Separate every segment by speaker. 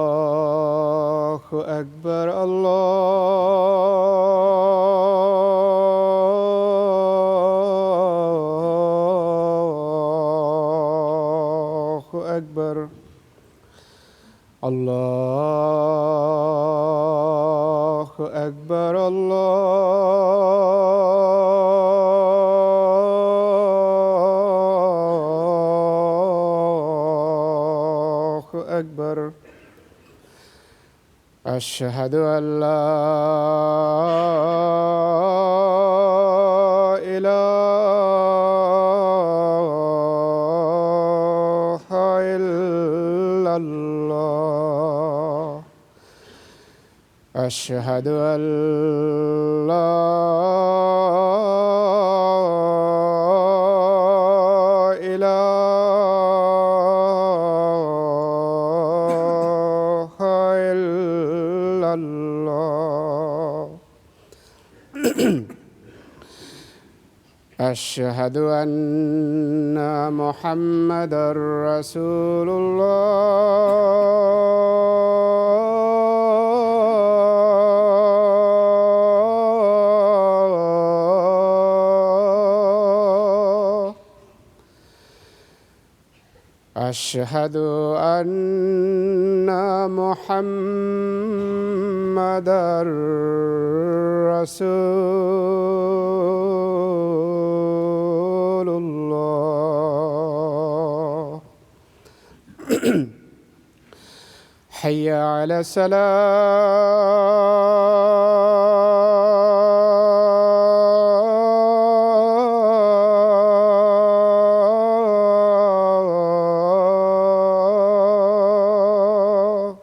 Speaker 1: الله أكبر الله أكبر الله أكبر الله أكبر أشهد أن لا إله إلا الله أشهد أن لا إله إلا الله أشهد أن محمدًا رسول الله أشهد أن محمدًا رسول الله حي على الصلاة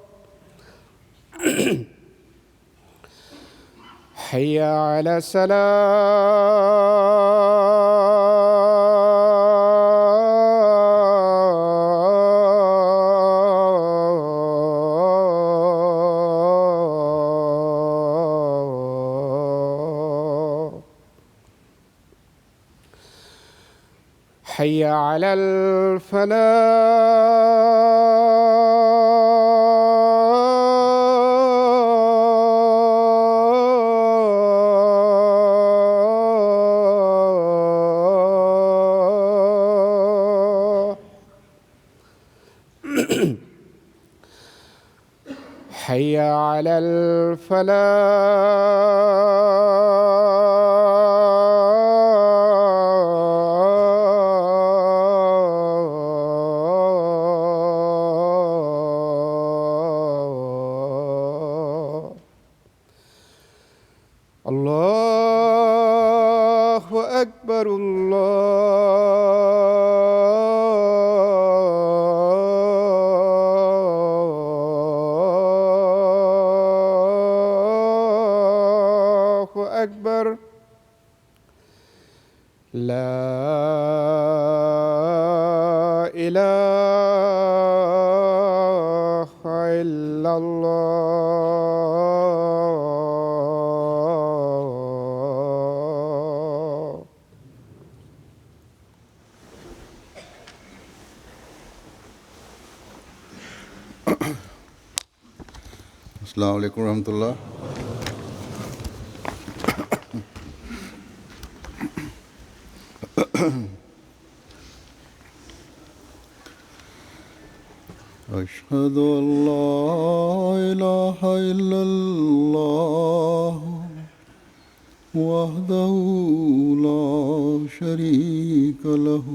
Speaker 1: حي على الصلاة حي على الفلاح حي على الفلاح الله أكبر الله أكبر لا إله إلا الله
Speaker 2: अस्सलामु अलैकुम रहमतुल्लाह। أشهد أن لا إله إلا الله وحده لا شريك له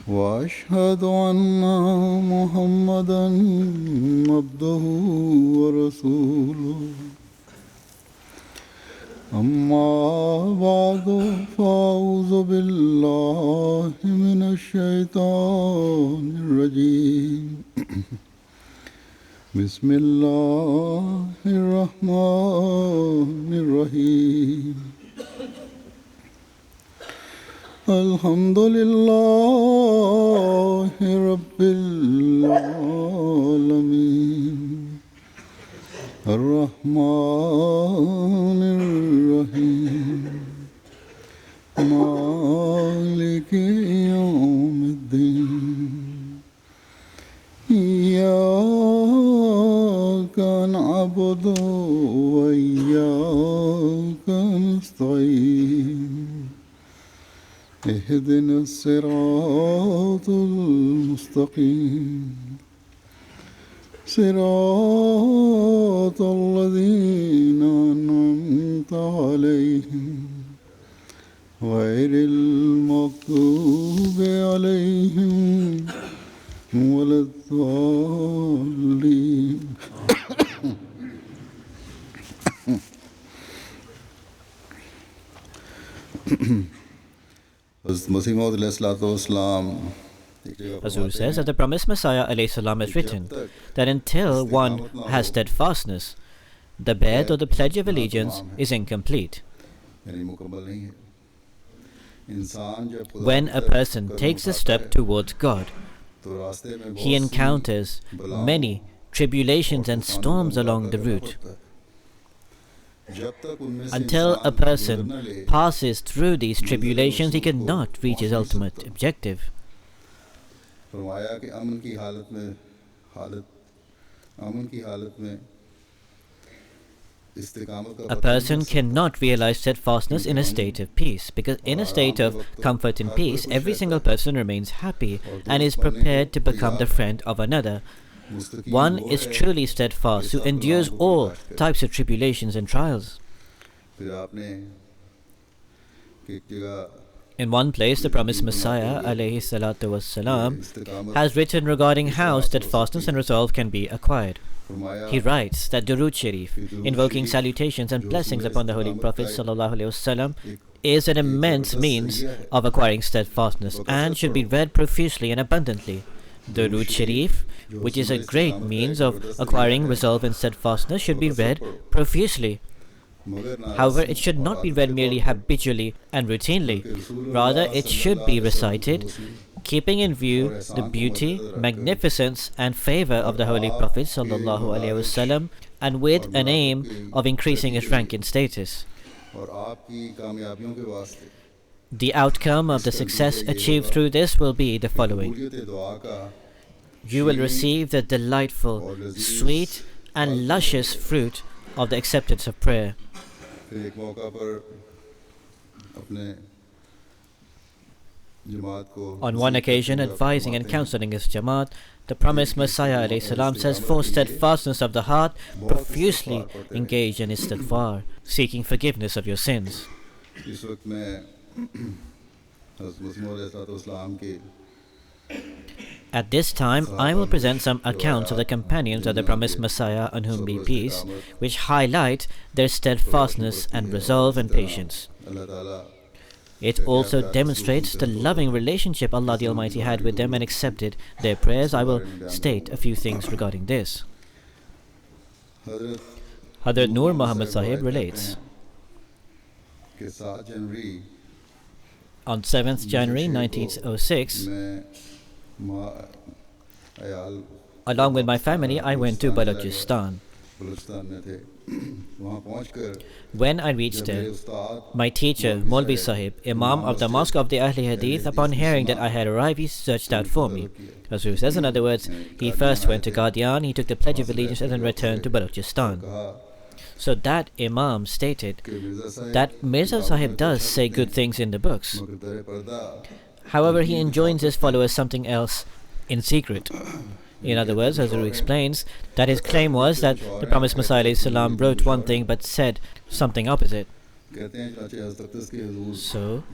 Speaker 2: وأشهد أن محمدًا عبده ورسوله أما بعد فأعوذ بالله من الشيطان الرجيم بسم الله الرحمن الرحيم الحمد لله رب العالمين الرحمن الرحيم مالك يوم الدين إياك نعبد وإياك نستعين اهدنا الصراط المستقيم صراط الذين أنعمت عليهم غير المغضوب عليهم ولا الضالين.
Speaker 3: Masroor says that the promised Messiah ﷺ has written that until one has steadfastness, the bed or the pledge of allegiance is incomplete. When a person takes a step towards God, he encounters many tribulations and storms along the route. Until a person passes through these tribulations, he cannot reach his ultimate objective. A person cannot realize steadfastness in a state of peace, because in a state of comfort and peace, every single person remains happy and is prepared to become the friend of another. One is truly steadfast who endures all types of tribulations and trials. In one place, the promised Messiah ﷺ has written regarding how steadfastness and resolve can be acquired. He writes that Durood Sharif, invoking salutations and blessings upon the Holy Prophet ﷺ, is an immense means of acquiring steadfastness and should be read profusely and abundantly. Durood Sharif, which is a great means of acquiring resolve and steadfastness, should be read profusely. However, it should not be read merely habitually and routinely. Rather, it should be recited, keeping in view the beauty, magnificence and favor of the Holy Prophet ﷺ, and with an aim of increasing his rank and status. The outcome of the success achieved through this will be the following. You will receive the delightful, sweet and luscious fruit of the acceptance of prayer. On one occasion, advising and counseling his Jamaat, the promised Messiah ﷺ says, for steadfastness of the heart, profusely engage in istighfar, seeking forgiveness of your sins. At this time, I will present some accounts of the companions of the promised Messiah, on whom be peace, which highlight their steadfastness and resolve and patience. It also demonstrates the loving relationship Allah the Almighty had with them and accepted their prayers. I will state a few things regarding this. Hadhrat Nur Muhammad Sahib relates, on 7th January 1906, along with my family, I went to Balochistan. When I reached there, my teacher, Maulvi Sahib, Imam of the Mosque of the Ahli Hadith, upon hearing that I had arrived, he searched out for me. Masroor says, in other words, he first went to Qadian, he took the Pledge of Allegiance and then returned to Balochistan. So that Imam stated that Mirza Sahib does say good things in the books. However, he enjoins his followers something else in secret. In other words, Hazrat explains that his claim was that the promised Messiah ﷺ wrote one thing but said something opposite. So,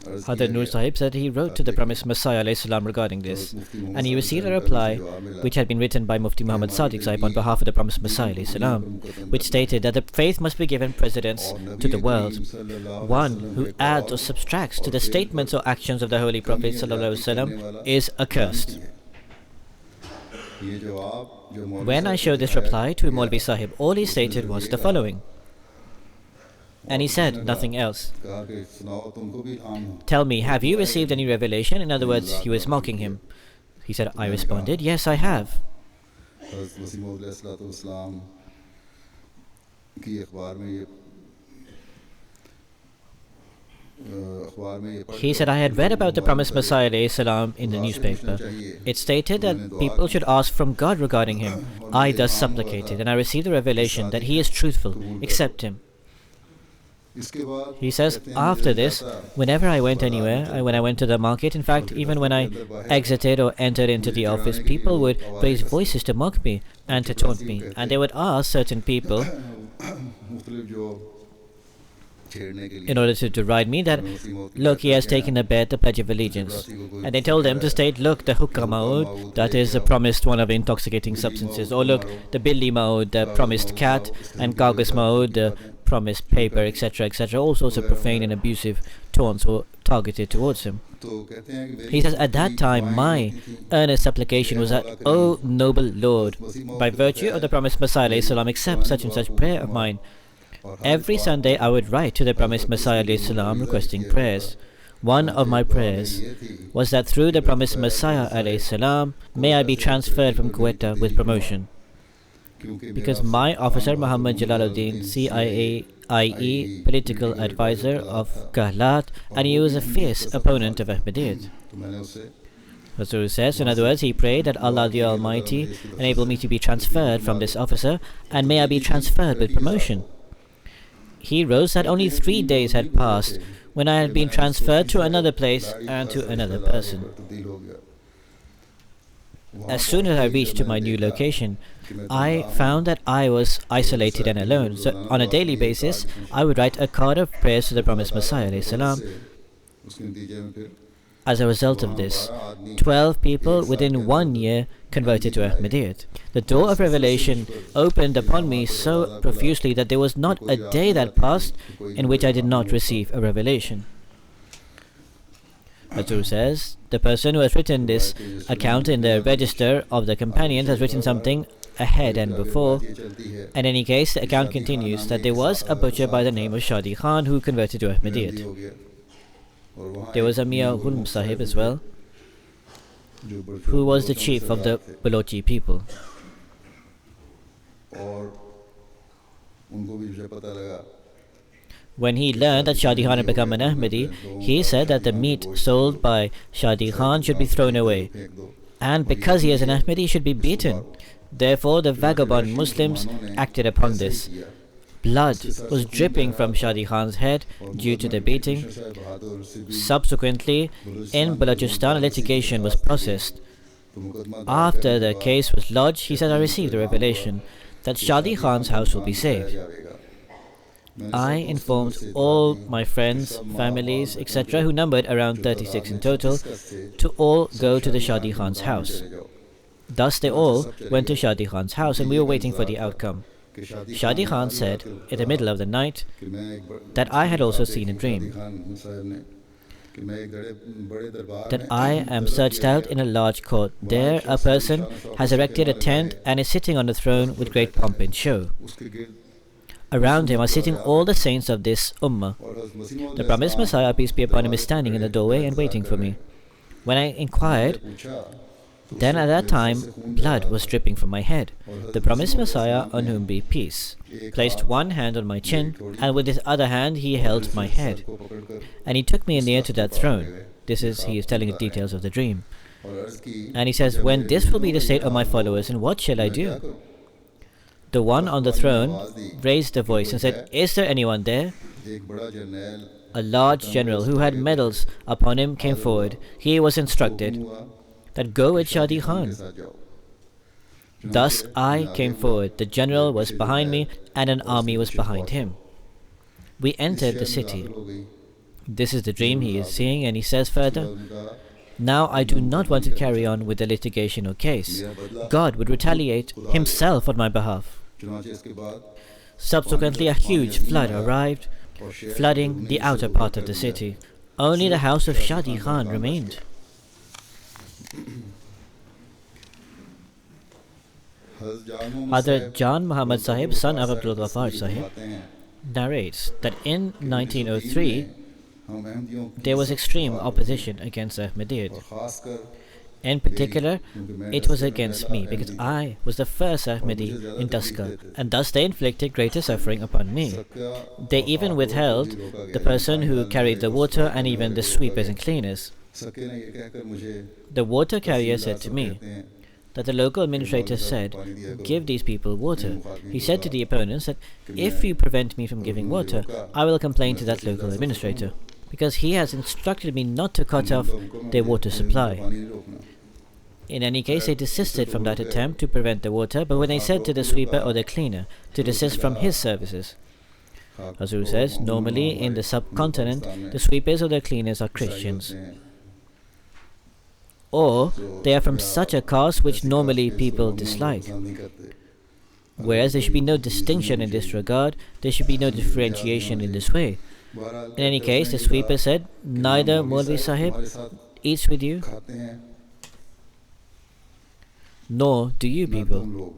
Speaker 3: Hadhrat Nur Sahib said he wrote to the promised Messiah ﷺ regarding this, and he received a reply which had been written by Mufti Muhammad Sadiq Sahib on behalf of the promised Messiah ﷺ, which stated that the faith must be given precedence to the world. One who adds or subtracts to the statements or actions of the Holy Prophet ﷺ is accursed. When I showed this reply to Maulvi Sahib, all he stated was the following. And he said nothing else.
Speaker 2: कहा कि सुनाओ तुमको भी इल्हाम हो.
Speaker 3: Tell me, have you received any revelation? In other words, he was mocking him. He said, I responded, yes, I have.
Speaker 2: हज़रत मसीह मौऊद अलैहिस्सलाम की अखबार में ये
Speaker 3: He said, I had read about the promised Messiah ﷺ in the newspaper. It stated that people should ask from God regarding him. I thus supplicated, and I received the revelation that he is truthful. Accept him. He says, after this, whenever I went anywhere, when I went to the market, in fact, even when I exited or entered into the office, people would raise voices to mock me and to taunt me. And they would ask certain people, in order to deride me, that, look, he has taken a bet, the Pledge of Allegiance. And they told them to state, look, the Hukka Maud, that is the promised one of intoxicating substances. Or look, the Billi Maud, the promised cat, and Kagas Maud, the promised paper, etc., etc. All sorts of profane and abusive taunts were targeted towards him. He says, at that time, my earnest supplication was that, O noble Lord, by virtue of the promised Messiah, ﷺ, accept such and such prayer of mine. Every Sunday I would write to the promised Messiah ﷺ requesting prayers. One of my prayers was that through the promised Messiah ﷺ, may I be transferred from Quetta with promotion. Because my officer Muhammad Jalaluddin, CIAIE political advisor of Hadhrat, and he was a fierce opponent of Ahmadiyyat. Masroor says, in other words, he prayed that Allah the Almighty enable me to be transferred from this officer, and may I be transferred with promotion. He wrote that only 3 days had passed when I had been transferred to another place and to another person. As soon as I reached to my new location, I found that I was isolated and alone. So on a daily basis, I would write a card of prayers to the promised Messiah ﷺ. As a result of this, 12 people within 1 year converted to Ahmadiyyat. The door of revelation opened upon me so profusely that there was not a day that passed in which I did not receive a revelation. Masroor says, the person who has written this account in the register of the companions has written something ahead and before. In any case, the account continues that there was a butcher by the name of Shadi Khan who converted to Ahmadiyyat. There was a Miya Hulm Sahib as well, who was the chief of the Balochi people. When he learned that Shadi Khan had become an Ahmadi, he said that the meat sold by Shadi Khan should be thrown away, and because he is an Ahmadi, he should be beaten. Therefore, the vagabond Muslims acted upon this. Blood was dripping from Shadi Khan's head due to the beating. Subsequently, in Balochistan, a litigation was processed. After the case was lodged, he said, I received a revelation that Shadi Khan's house will be saved. I informed all my friends, families, etc., who numbered around 36 in total, to all go to the Shadi Khan's house. Thus they all went to Shadi Khan's house, and we were waiting for the outcome. Shadi Khan said, in the middle of the night, that I had also seen a dream, that I am searched out in a large court. There a person has erected a tent and is sitting on the throne with great pomp and show. Around him are sitting all the saints of this ummah. The promised Messiah, peace be upon him, is standing in the doorway and waiting for me. When I inquired, then at that time blood was dripping from my head. The promised Messiah, on whom be peace, placed one hand on my chin, and with his other hand he held my head. And he took me near to that throne. He is telling the details of the dream. And he says, when this will be the state of my followers, and what shall I do? The one on the throne raised a voice and said, is there anyone there? A large general who had medals upon him came forward. He was instructed that go with Shadi Khan. Thus I came forward. The general was behind me and an army was behind him. We entered the city. This is the dream he is seeing, and he says further, now I do not want to carry on with the litigation or case. God would retaliate himself on my behalf. Subsequently, a huge flood arrived, flooding the outer part of the city. Only the house of Shadi Khan remained. Hadhrat Jan Muhammad Sahib, son of Abdul Ghaffar Sahib, narrates that in 1903 there was extreme opposition against Ahmadiyyat. In particular, it was against me because I was the first Ahmadi in Tuskar, and thus they inflicted greater suffering upon me. They even withheld the person who carried the water and even the sweepers and cleaners. The water carrier said to me that the local administrator said, "Give these people water." He said to the opponents that if you prevent me from giving water, I will complain to that local administrator, because he has instructed me not to cut off their water supply. In any case, they desisted from that attempt to prevent the water, but when they said to the sweeper or the cleaner to desist from his services, Masroor says, normally in the subcontinent, the sweepers or the cleaners are Christians, or they are from such a caste which normally people dislike. Whereas there should be no distinction in this regard, there should be no differentiation in this way. In any case, the sweeper said, "Neither Maulvi Sahib eats with you, nor do you people."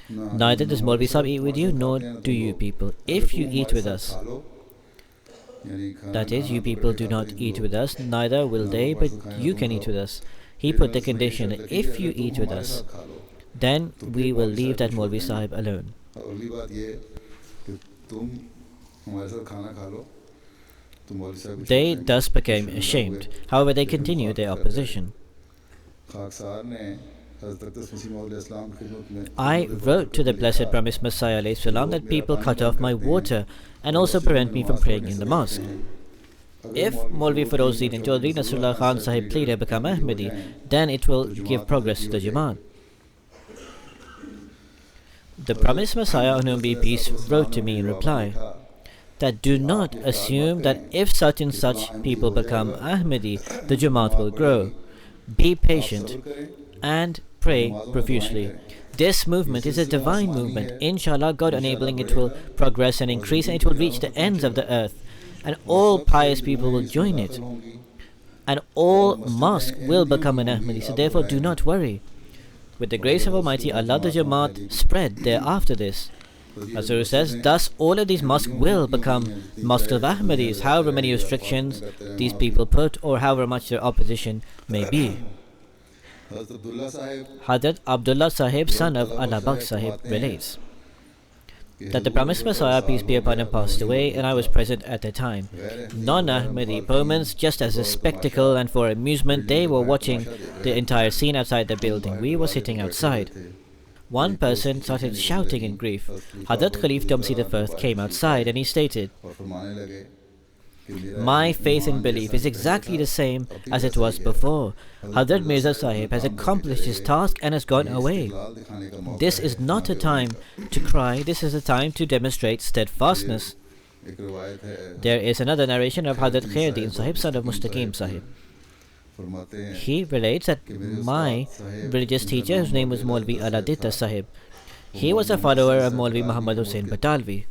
Speaker 3: Neither does Maulvi Sahib eat with you, nor do you people. If you eat with us, that is, you people do not eat with us, neither will they, but you can eat with us. He put the condition that if you eat with us, then we will leave that Maulvi Sahib alone. They thus became ashamed. However, they continued their opposition. I wrote to the Blessed Promised Messiah ﷺ that people cut off my water and also prevent me from praying in the mosque. If Maulvi Ferozdin and Chaudhry Nasrullah Khan Sahib pleader become Ahmadi, then it will give progress to the Jumu'ah. The Promised Messiah, on whom be peace, wrote to me in reply that do not assume that if such and such people become Ahmadi, the Jumu'ah will grow. Be patient and pray profusely. This movement is a divine movement. Inshallah, God enabling, it will progress and increase, and it will reach the ends of the earth, and all pious people will join it, and all mosques will become an Ahmadi. So therefore do not worry. With the grace of Almighty Allah, the Jamaat spread thereafter this. Masroor says, thus all of these mosques will become mosques of Ahmadis, however many restrictions these people put, or however much their opposition may be. Hadhrat Abdullah Sahib, son of Allahabad Sahib, relates that the Promised Messiah, peace be upon him, passed away, and I was present at the time. Non-Ahmadi opponents, just as a spectacle and for amusement, they were watching the entire scene outside the building. We were sitting outside. One person started shouting in grief. Hadhrat Khalif Tumsi I came outside and he stated, "My faith and belief is exactly the same as it was before. Hadhrat Mirza Sahib has accomplished his task and has gone away. This is not a time to cry, this is a time to demonstrate steadfastness." There is another narration of Hadhrat Khairuddin Sahib, son of Mustaqim Sahib. He relates that my religious teacher, whose name was Maulvi Aladita Sahib, he was a follower of Maulvi Muhammad Hussain Batalvi.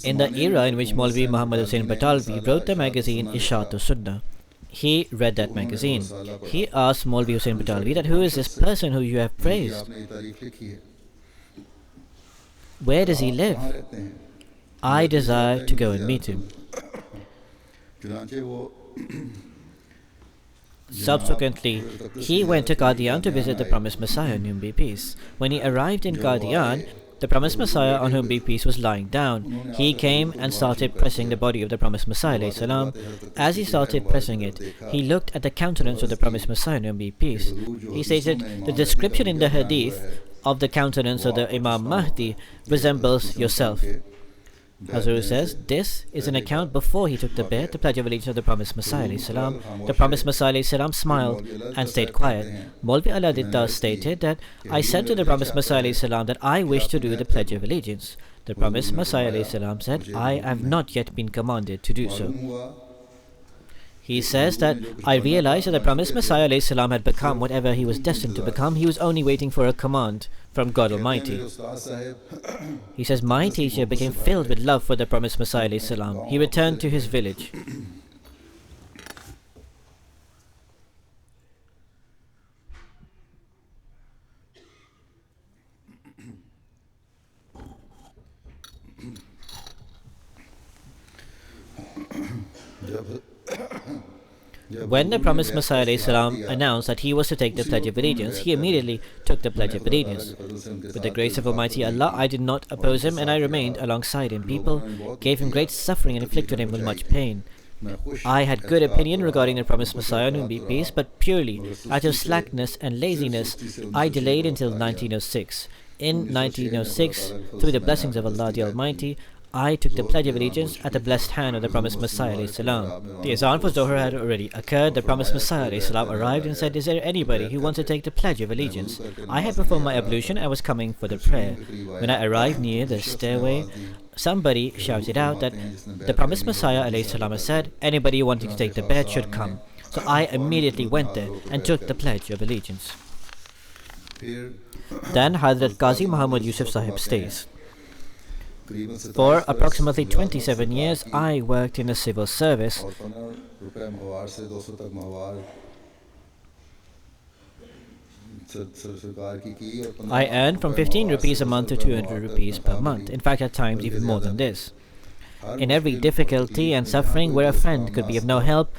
Speaker 3: In the era in which Maulvi Muhammad Hussain Batalvi wrote the magazine Ishaat-ul-Sunnah, he read that magazine. He asked Maulvi Hussain Batalvi that who is this person who you have praised? Where does he live? I desire to go and meet him. Subsequently, he went to Qadian to visit the Promised Messiah, on whom be peace. When he arrived in Qadian, the Promised Messiah, on whom be peace, was lying down. He came and started pressing the body of the Promised Messiah ﷺ. As he started pressing it, he looked at the countenance of the Promised Messiah, on whom be peace. He stated, the description in the hadith of the countenance of the Imam Mahdi resembles yourself. Masroor says, this is an account before he took the bayat, the pledge of allegiance of the Promised Messiah ﷺ. The Promised Messiah ﷺ smiled and stayed quiet. Maulvi Aladita stated that I said to the Promised Messiah ﷺ that I wish to do the pledge of allegiance. The Promised Messiah ﷺ said, I have not yet been commanded to do so. He says that I realized that the Promised Messiah ﷺ had become whatever he was destined to become. He was only waiting for a command from God Almighty. He says, my teacher became filled with love for the Promised Messiah ﷺ. He returned to his village. When the promised Messiah ﷺ announced that he was to take the Pledge of Allegiance, he immediately took the Pledge of Allegiance. With the grace of Almighty Allah, I did not oppose him and I remained alongside him. People gave him great suffering and inflicted him with much pain. I had good opinion regarding the promised Messiah, on whom be peace, but purely out of slackness and laziness, I delayed until 1906. In 1906, through the blessings of Allah the Almighty, I took the Pledge of Allegiance at the blessed hand of the promised Messiah ﷺ. The Azan for Zohar had already occurred. The promised Messiah ﷺ arrived and said, "Is there anybody who wants to take the Pledge of Allegiance?" I had performed my ablution and was coming for the prayer. When I arrived near the stairway, somebody shouted out that the promised Messiah ﷺ said, "Anybody wanting to take the bet should come." So I immediately went there and took the Pledge of Allegiance. Then Hadhrat Qazi Muhammad Yusuf Sahib states, "For approximately 27 years, I worked in the civil service. I earned from 15 rupees a month to 200 rupees per month. In fact, at times even more than this. In every difficulty and suffering where a friend could be of no help,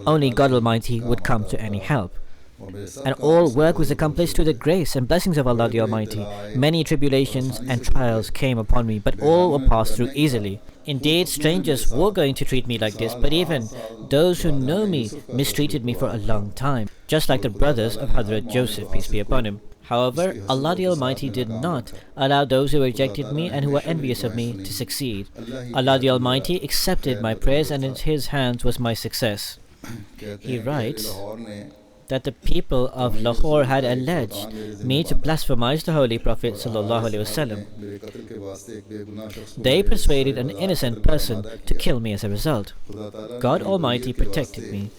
Speaker 3: only God Almighty would come to any help. And all work was accomplished through the grace and blessings of Allah the Almighty. Many tribulations and trials came upon me, but all were passed through easily. Indeed, strangers were going to treat me like this, but even those who know me mistreated me for a long time, just like the brothers of Hadhrat Joseph, peace be upon him. However, Allah the Almighty did not allow those who rejected me and who were envious of me to succeed. Allah the Almighty accepted my prayers, and in His hands was my success." He writes that the people of Lahore had alleged me to blasphemize the Holy Prophet ﷺ. They persuaded an innocent person to kill me as a result. God Almighty protected me.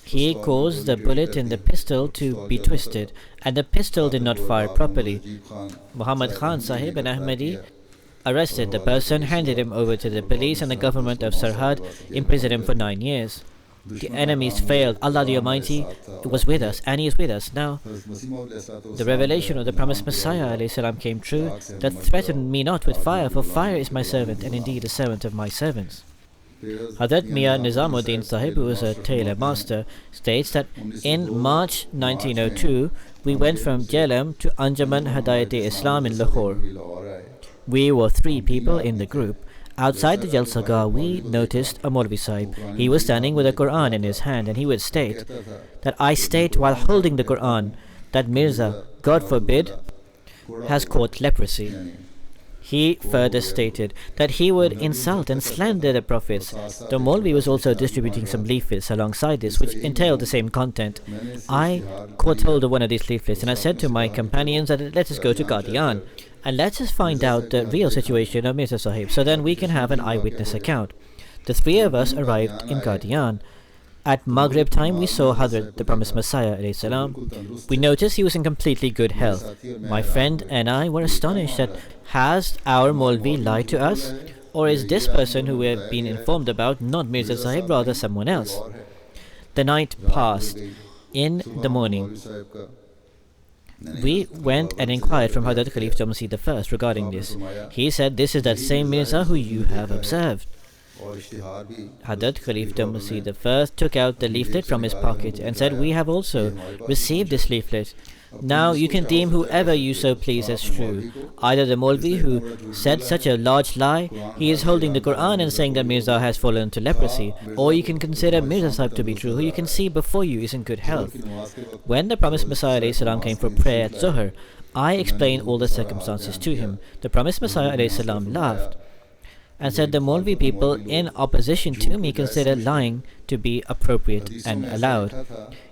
Speaker 3: He caused the bullet in the pistol to be twisted, and the pistol did not fire properly. Muhammad Khan Sahib, an Ahmadi, arrested the person, handed him over to the police, and the government of Sarhad imprisoned him for 9 years. The enemies failed. Allah the Almighty was with us, and He is with us now. The revelation of the promised Messiah ﷺ came true, that threatened me not with fire, for fire is my servant, and indeed a servant of my servants. Hadhrat Mian Nizamuddin Sahib, who was a tailor master, states that in March 1902, we went from Jhelum to Anjuman Hadayat-e-Islam in Lahore. We were 3 people in the group. Outside the Jalsagah, we noticed a Maulvi Sahib. He was standing with a Quran in his hand, and he would state that I state while holding the Quran that Mirza, God forbid, has caught leprosy. He further stated that he would insult and slander the prophets. The Maulvi was also distributing some leaflets alongside this, which entailed the same content. I caught hold of one of these leaflets, and I said to my companions that let us go to Qadian and let us find out the real situation of Mirza Sahib, so then we can have an eyewitness account. The 3 of us arrived in Qadian. At Maghrib time, we saw Hadhrat, the promised Messiah ﷺ. We noticed he was in completely good health. My friend and I were astonished that has our Maulvi lied to us, or is this person who we have been informed about not Mirza Sahib, rather someone else? The night passed. In the morning, we went and inquired from Hadhrat Khalif Masih I regarding this. He said, "This is that same Mirza who you have observed." Hadhrat Khalif Masih I took out the leaflet from his pocket and said, "We have also received this leaflet. Now you can deem whoever you so please as true. Either the Maulvi who said such a large lie, he is holding the Quran and saying that Mirza has fallen to leprosy, or you can consider Mirza Sahib to be true, who you can see before you is in good health." When the promised Messiah ﷺ came for prayer at Zohar, I explained all the circumstances to him. The promised Messiah ﷺ laughed and said the Maulvi people in opposition to me consider lying to be appropriate and allowed.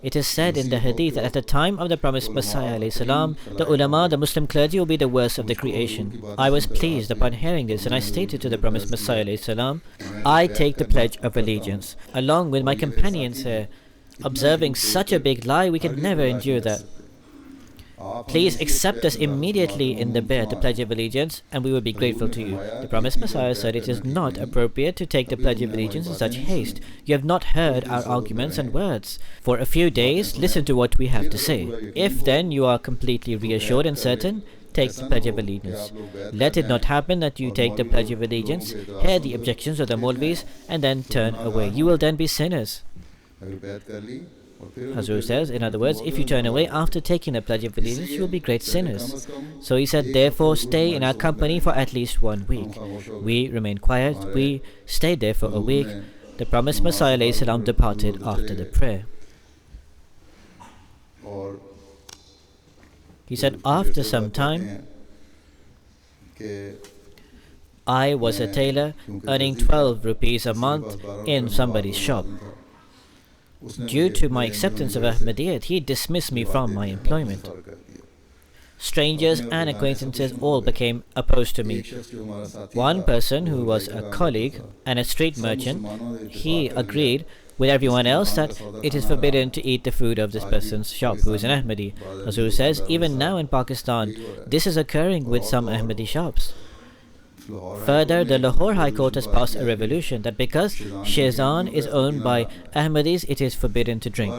Speaker 3: It is said in the hadith that at the time of the promised Messiah ﷺ, the ulama, the Muslim clergy, will be the worst of the creation. I was pleased upon hearing this, and I stated to the promised Messiah ﷺ, I take the pledge of allegiance. Along with my companions here, observing such a big lie, we can never endure that. Please accept us immediately in the bed, the Pledge of Allegiance, and we will be grateful to you. The promised Messiah said it is not appropriate to take the Pledge of Allegiance in such haste. You have not heard our arguments and words. For a few days, listen to what we have to say. If then you are completely reassured and certain, take the Pledge of Allegiance. Let it not happen that you take the Pledge of Allegiance, hear the objections of the Maulvis, and then turn away. You will then be sinners. Hazur says, in other words, if you turn away after taking the Pledge of Allegiance, you will be great sinners. So he said, therefore stay in our company for at least 1 week. We remained quiet. We stayed there for a week. The promised Messiah ﷺ departed after the prayer. He said, after some time, I was a tailor earning 12 rupees a month in somebody's shop. Due to my acceptance of Ahmadiyyat, he dismissed me from my employment. Strangers and acquaintances all became opposed to me. One person who was a colleague and a street merchant, he agreed with everyone else that it is forbidden to eat the food of this person's shop who is an Ahmadi. Hazur says, even now in Pakistan, this is occurring with some Ahmadi shops. Further, the Lahore High Court has passed a resolution that because Shehzan is owned by Ahmadis, it is forbidden to drink.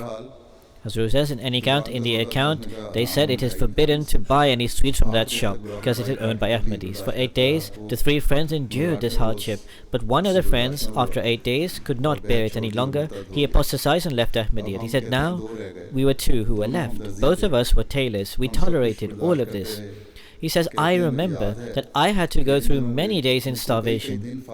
Speaker 3: Hazur says, in any account, they said it is forbidden to buy any sweets from that shop because it is owned by Ahmadis. For 8 days, the 3 friends endured this hardship, but one of the friends, after 8 days, could not bear it any longer. He apostatized and left Ahmadiyyat. He said, now we were 2 who were left. Both of us were tailors. We tolerated all of this. He says, I remember that I had to go through many days in starvation.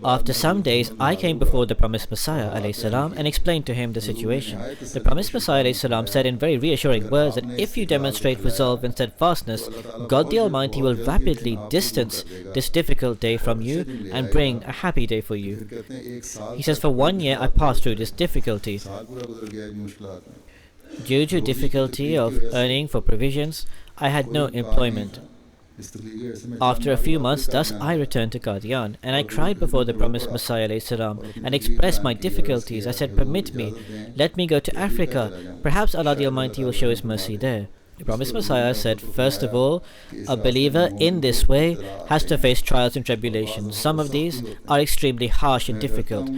Speaker 3: After some days, I came before the promised Messiah ﷺ and explained to him the situation. The promised Messiah ﷺ said in very reassuring words that if you demonstrate resolve and steadfastness, God the Almighty will rapidly distance this difficult day from you and bring a happy day for you. He says, for 1 year I passed through this difficulty. Due to difficulty of earning for provisions, I had no employment. After a few months, thus I returned to Qadian, and I cried before the promised Messiah ﷺ and expressed my difficulties. I said, permit me, let me go to Africa. Perhaps Allah the Almighty will show His mercy there. The promised Messiah said, first of all, a believer in this way has to face trials and tribulations. Some of these are extremely harsh and difficult.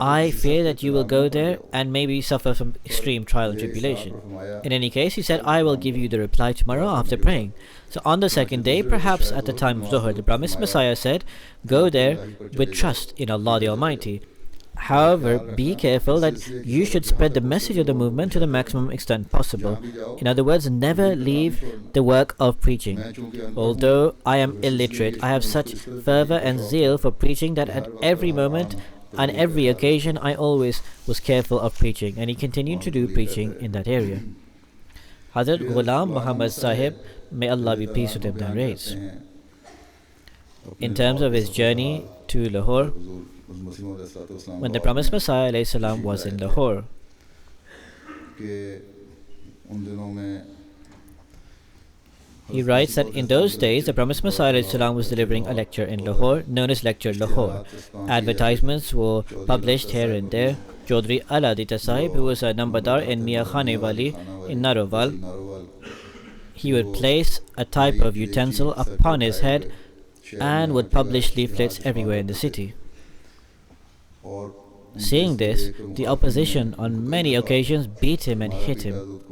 Speaker 3: I fear that you will go there and maybe suffer from extreme trial and tribulation. In any case, he said, I will give you the reply tomorrow after praying. So on the second day, perhaps at the time of Zuhr, the promised Messiah said, go there with trust in Allah the Almighty. However, be careful that you should spread the message of the movement to the maximum extent possible. In other words, never leave the work of preaching. Although I am illiterate, I have such fervor and zeal for preaching that at every moment and every occasion I always was careful of preaching, and he continued to do preaching in that area. Hadhrat Ghulam Muhammad Sahib, may Allah be pleased with him, narrates, in terms of his journey to Lahore, when the promised Messiah ﷺ was in Lahore, he writes that in those days the promised Messiah ﷺ was delivering a lecture in Lahore known as Lecture Lahore. Advertisements were published here and there. Chaudhry Al-Adita Sahib, who was a Nambadar in Mia Khane Wali in Narowal, he would place a type of utensil upon his head and would publish leaflets everywhere in the city. Seeing this, the opposition on many occasions beat him and hit him.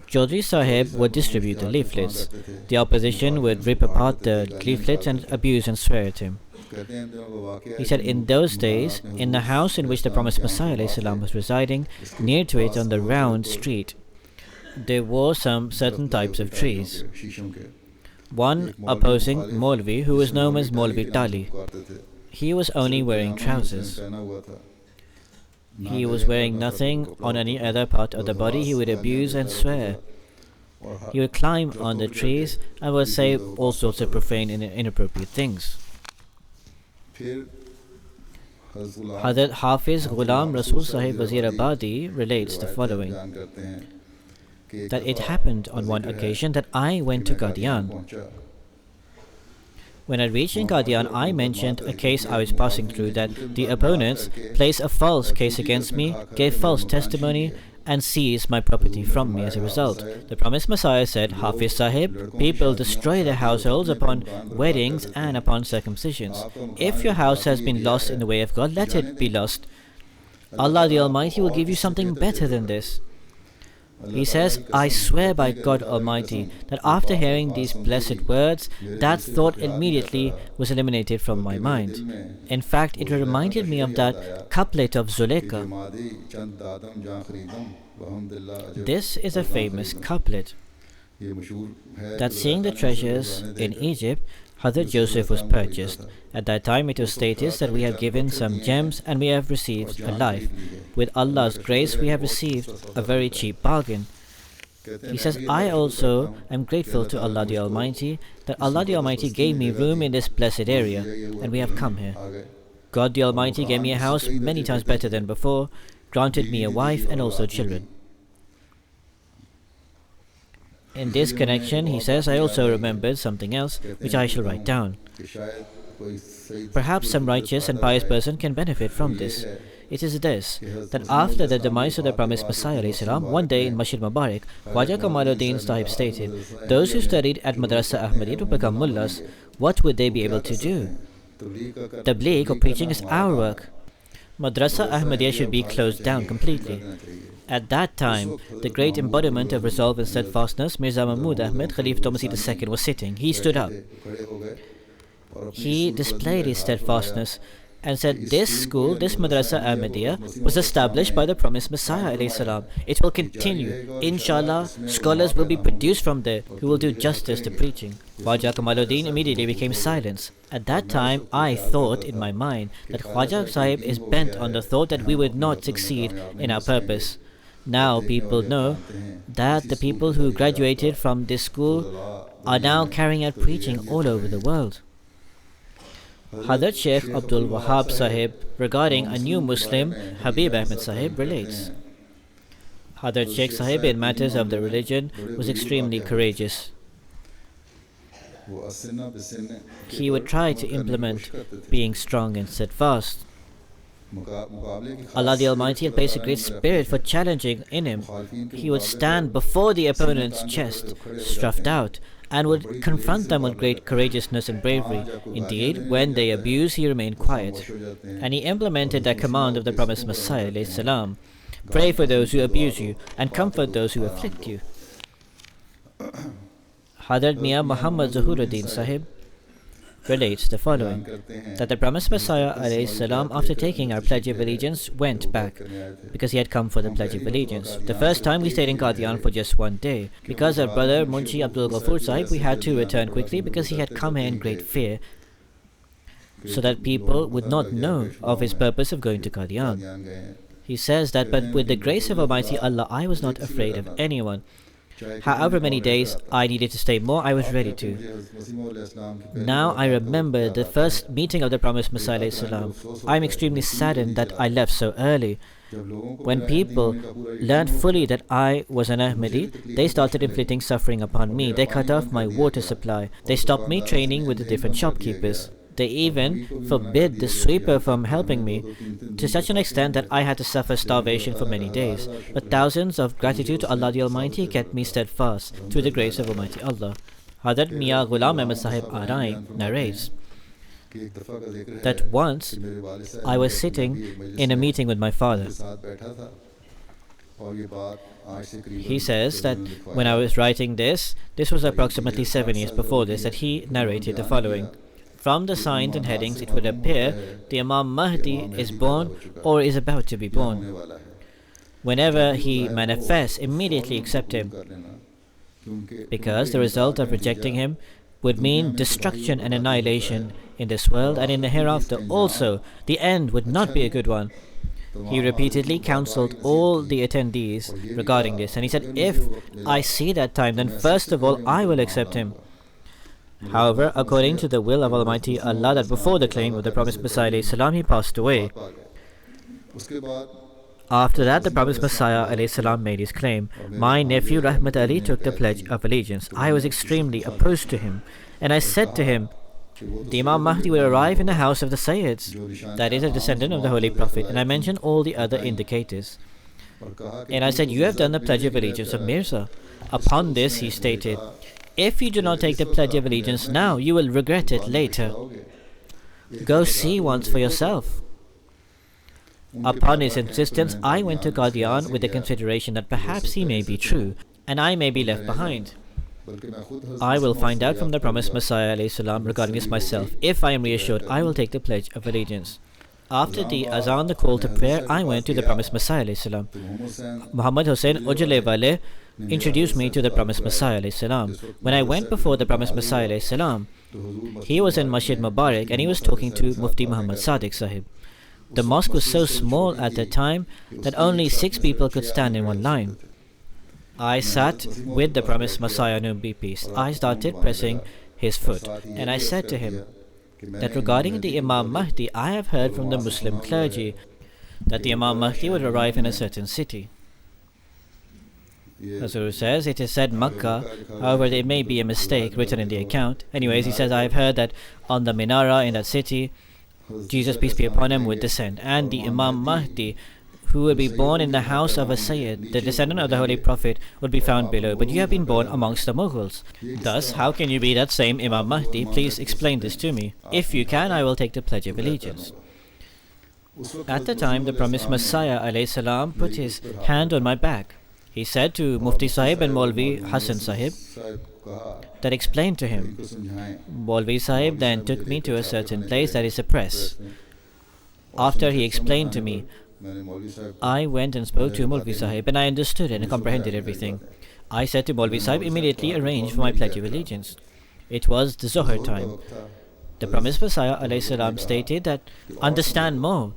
Speaker 3: Chaudhry Sahib would distribute the leaflets. The opposition would rip apart the leaflets and abuse and swear at him. He said, in those days, in the house in which the promised Messiah ﷺ was residing, near to it on the round street, there were some certain types of trees. One opposing Maulvi, who was known as Maulvi Tali. He was only wearing trousers. He was wearing nothing on any other part of the body. He would abuse and swear. He would climb on the trees and would say all sorts of profane and inappropriate things. Hadhrat Hafiz Ghulam Rasul Sahib Wazirabadi relates the following, that it happened on one occasion that I went to Qadian. When I reached in Qadian, I mentioned a case I was passing through, that the opponents placed a false case against me, gave false testimony, and seized my property from me as a result. The promised Messiah said, Hafiz Sahib, people destroy their households upon weddings and upon circumcisions. If your house has been lost in the way of God, let it be lost. Allah the Almighty will give you something better than this. He says, I swear by God Almighty that after hearing these blessed words, that thought immediately was eliminated from my mind. In fact, it reminded me of that couplet of Zulekha. This is a famous couplet that seeing the treasures in Egypt, Hadhrat Joseph was purchased. At that time it was stated that we have given some gems and we have received a life. With Allah's grace we have received a very cheap bargain. He says, I also am grateful to Allah the Almighty that Allah the Almighty gave me room in this blessed area and we have come here. God the Almighty gave me a house many times better than before, granted me a wife and also children. In this connection, he says, I also remembered something else which I shall write down. Perhaps some righteous and pious person can benefit from this. It is this, that after the demise of the promised Messiah ﷺ, one day in Masjid Mubarak, Khwaja Kamaluddin Sahib stated, those who studied at Madrasa Ahmadiyya to become mullahs, what would they be able to do? Tabligh or preaching is our work. Madrasa Ahmadiyya should be closed down completely. At that time, the great embodiment of resolve and steadfastness, Mirza Ahmad, Khalif Thomas II, was sitting. He stood up. He displayed his steadfastness and said, this school, this Madrasa Ahmadiyya, was established by the promised Messiah ﷺ. It will continue. Inshallah, scholars will be produced from there who will do justice to preaching. Khwaja Kamaluddin immediately became silent. At that time, I thought in my mind that Khwaja Sahib is bent on the thought that we would not succeed in our purpose. Now people know that the people who graduated from this school are now carrying out preaching all over the world. Hadhrat Sheikh Abdul Wahab Sahib, regarding a new Muslim, Habib Ahmed Sahib, relates. Hadhrat Sheikh Sahib in matters of the religion was extremely courageous. He would try to implement being strong and steadfast. Allah the Almighty had placed a great spirit for challenging in him. He would stand before the opponent's chest, stuffed out, and would confront them with great courageousness and bravery. Indeed, when they abused, he remained quiet. And he implemented the command of the promised Messiah ﷺ, pray for those who abuse you, and comfort those who afflict you. Hadhrat Mian Muhammad Zahuruddin Sahib relates the following, that the promised Messiah ﷺ, after taking our Pledge of Allegiance, went back, because he had come for the Pledge of Allegiance. The first time we stayed in Qadian for just one day. Because of brother Munshi Abdul Ghafoor Sahib, we had to return quickly because he had come here in great fear, so that people would not know of his purpose of going to Qadian. He says that, but with the grace of Almighty Allah, I was not afraid of anyone. However many days I needed to stay more, I was ready to. Now I remember the first meeting of the promised Messiah ﷺ. I am extremely saddened that I left so early. When people learned fully that I was an Ahmadi, they started inflicting suffering upon me. They cut off my water supply. They stopped me training with the different shopkeepers. They even forbid the sweeper from helping me, to such an extent that I had to suffer starvation for many days. But thousands of gratitude to Allah the Almighty kept me steadfast through the grace of Almighty Allah. Hadhrat Mia Ghulam Ahmad Sahib Arai narrates that once I was sitting in a meeting with my father. He says that when I was writing this was approximately 7 years before this, that he narrated the following. From the signs and headings, it would appear the Imam Mahdi is born or is about to be born. Whenever he manifests, immediately accept him, because the result of rejecting him would mean destruction and annihilation in this world and in the hereafter. Also, the end would not be a good one. He repeatedly counseled all the attendees regarding this, and he said, if I see that time, then first of all I will accept him. However, according to the will of Almighty Allah, that before the claim of the promised Messiah ﷺ, he passed away. After that, the promised Messiah ﷺ made his claim. My nephew Rahmat Ali took the Pledge of Allegiance. I was extremely opposed to him, and I said to him, the Imam Mahdi will arrive in the house of the Sayyids, that is, a descendant of the Holy Prophet, and I mentioned all the other indicators. And I said, you have done the Pledge of Allegiance of Mirza. Upon this, he stated, if you do not take the Pledge of Allegiance now, you will regret it later. Go see once for yourself. Upon his insistence, I went to Qadian with the consideration that perhaps he may be true, and I may be left behind. I will find out from the promised Messiah ﷺ regarding this myself. If I am reassured, I will take the pledge of allegiance. After the azan, the call to prayer, I went to the promised Messiah ﷺ. Muhammad Hussain Ujjalewale introduced me to the promised Messiah ﷺ. When I went before the promised Messiah ﷺ, he was in Masjid Mubarak and he was talking to Mufti Muhammad Sadiq Sahib. The mosque was so small at the time that only 6 people could stand in one line. I sat with the promised Messiah, known be peace. I started pressing his foot, and I said to him that regarding the Imam Mahdi, I have heard from the Muslim clergy that the Imam Mahdi would arrive in a certain city. Masroor says, it is said Makkah, however there may be a mistake written in the account. Anyways, he says, I have heard that on the Minara in that city, Jesus, peace be upon him, would descend, and the Imam Mahdi, who will be born in the house of a Sayyid, the descendant of the Holy Prophet, would be found below. But you have been born amongst the Mughals. Thus, how can you be that same Imam Mahdi? Please explain this to me. If you can, I will take the pledge of allegiance. At the time, the promised Messiah ﷺ put his hand on my back. He said to Mufti Sahib and Maulvi Hassan Sahib that explained to him. Maulvi Sahib then took me to a certain place that is a press. After he explained to me, I went and spoke to Maulvi Sahib and I understood and comprehended everything. I said to Maulvi Sahib, immediately arrange for my pledge of allegiance. It was the Zohar time. The promised Messiah ﷺ stated that, understand more.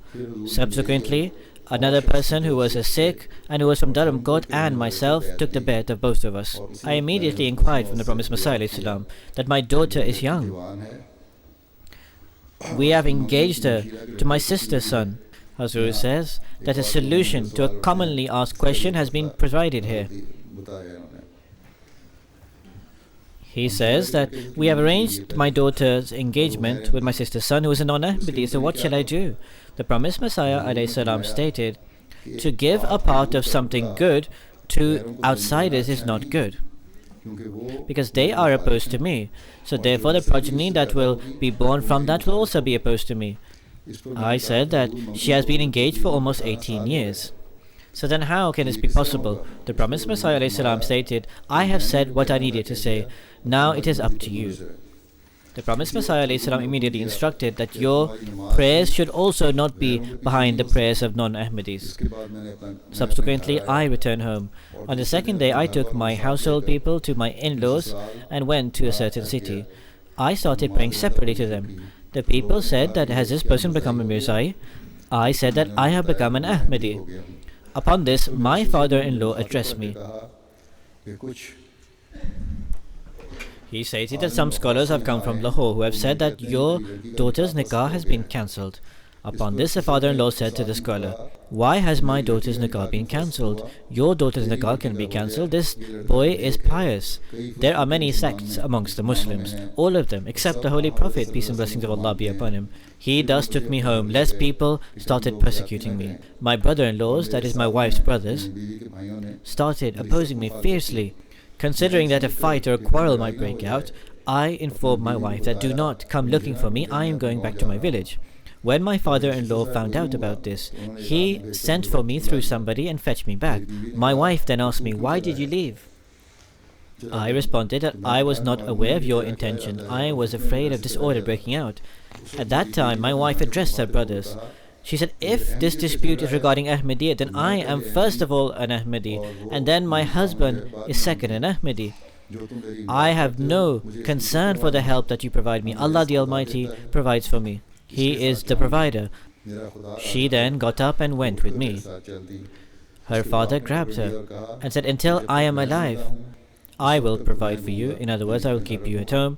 Speaker 3: Subsequently, another person who was a Sikh and who was from Durham Court and myself took the bet of both of us. I immediately inquired from the promised Messiah ﷺ that my daughter is young. We have engaged her to my sister's son. Masroor says that a solution to a commonly asked question has been provided here. He says that we have arranged my daughter's engagement with my sister's son, who is a non-Ahmadi, so what shall I do? The promised Messiah ﷺ stated, to give a part of something good to outsiders is not good, because they are opposed to me. So therefore the progeny that will be born from that will also be opposed to me. I said that she has been engaged for almost 18 years. So then how can this be possible? The promised Messiah ﷺ stated, I have said what I needed to say. Now it is up to you. The promised Messiah ﷺ immediately instructed that your prayers should also not be behind the prayers of non-Ahmadis. Subsequently, I returned home. On the second day, I took my household people to my in-laws and went to a certain city. I started praying separately to them. The people said that, has this person become a Mirza? I said that I have become an Ahmadi. Upon this, my father-in-law addressed me. He stated that some scholars have come from Lahore who have said that your daughter's nikah has been cancelled. Upon this, the father-in-law said to the scholar, why has my daughter's nikah been cancelled? Your daughter's nikah can be cancelled. This boy is pious. There are many sects amongst the Muslims, all of them except the Holy Prophet, peace and blessings of Allah be upon him. He thus took me home. Less people started persecuting me. My brother-in-laws, that is my wife's brothers, started opposing me fiercely. Considering that a fight or a quarrel might break out, I informed my wife that, do not come looking for me, I am going back to my village. When my father-in-law found out about this, he sent for me through somebody and fetched me back. My wife then asked me, why did you leave? I responded that I was not aware of your intention. I was afraid of disorder breaking out. At that time, my wife addressed her brothers. She said, if this dispute is regarding Ahmadiyya, then I am first of all an Ahmadi, and then my husband is second an Ahmadi. I have no concern for the help that you provide me. Allah the Almighty provides for me. He is the provider. She then got up and went with me. Her father grabbed her and said, until I am alive, I will provide for you. In other words, I will keep you at home.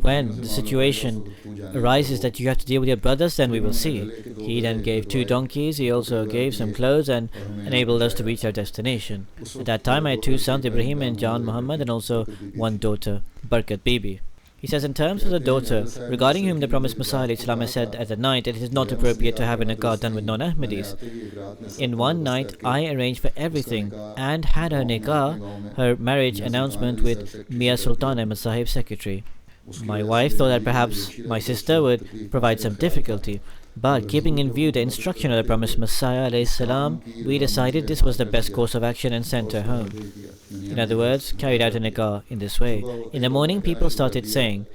Speaker 3: When the situation arises that you have to deal with your brothers, then we will see. He then gave 2 donkeys. He also gave some clothes and enabled us to reach our destination. At that time, I had 2 sons, Ibrahim and Jan Muhammad, and also 1 daughter, Barkat Bibi. He says, in terms of the daughter, regarding whom the promised Messiah ﷺ has said at the night, it is not appropriate to have a nikah done with non-Ahmadis. In one night, I arranged for everything and had her nikah, her marriage announcement, with Mia Sultan Ahmad Sahib's secretary. My wife thought that perhaps my sister would provide some difficulty. But keeping in view the instruction of the promised Messiah ﷺ, we decided this was the best course of action and sent her home. In other words, carried out a nikah in this way. In the morning, people started saying